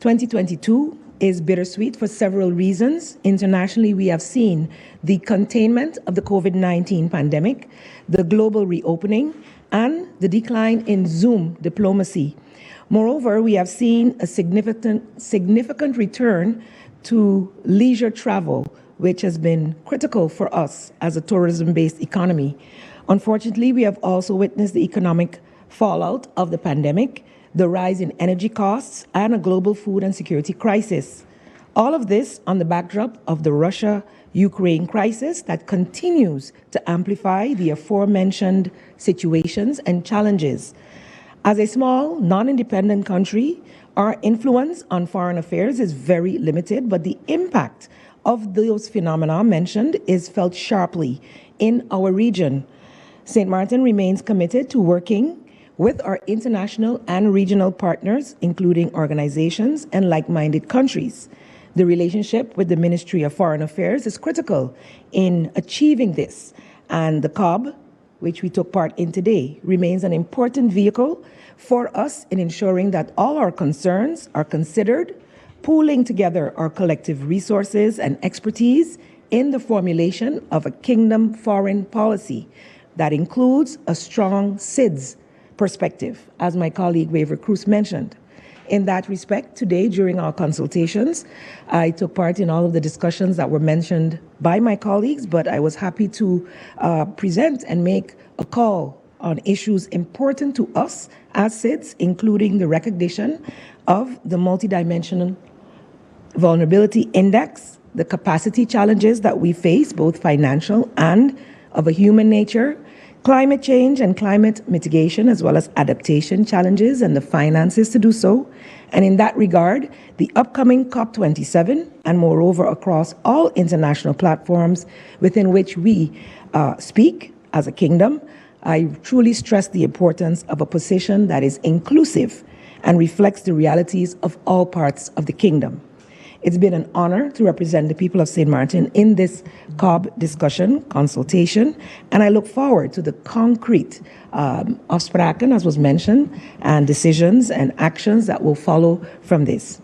2022 is bittersweet for several reasons. Internationally, we have seen the containment of the COVID-19 pandemic, the global reopening, and the decline in Zoom diplomacy. Moreover, we have seen a significant return to leisure travel, which has been critical for us as a tourism-based economy. Unfortunately, we have also witnessed the economic fallout of the pandemic, the rise in energy costs, and a global food and security crisis. All of this on the backdrop of the Russia-Ukraine crisis that continues to amplify the aforementioned situations and challenges. As a small, non-independent country, our influence on foreign affairs is very limited, but the impact of those phenomena mentioned is felt sharply in our region. St. Martin remains committed to working with our international and regional partners, including organizations and like-minded countries. The relationship with the Ministry of Foreign Affairs is critical in achieving this, and the COB, which we took part in today, remains an important vehicle for us in ensuring that all our concerns are considered, pooling together our collective resources and expertise in the formulation of a kingdom foreign policy that includes a strong SIDS perspective, as my colleague Waver Cruz mentioned. In that respect, today during our consultations, I took part in all of the discussions that were mentioned by my colleagues, but I was happy to present and make a call on issues important to us as SIDS, including the recognition of the multidimensional vulnerability index, the capacity challenges that we face, both financial and of a human nature, climate change and climate mitigation, as well as adaptation challenges and the finances to do so. And in that regard, the upcoming COP27, and moreover across all international platforms within which we speak as a kingdom, I truly stress the importance of a position that is inclusive and reflects the realities of all parts of the kingdom. It's been an honor to represent the people of St. Martin in this COB discussion, consultation, and I look forward to the concrete afspraken, as was mentioned, and decisions and actions that will follow from this.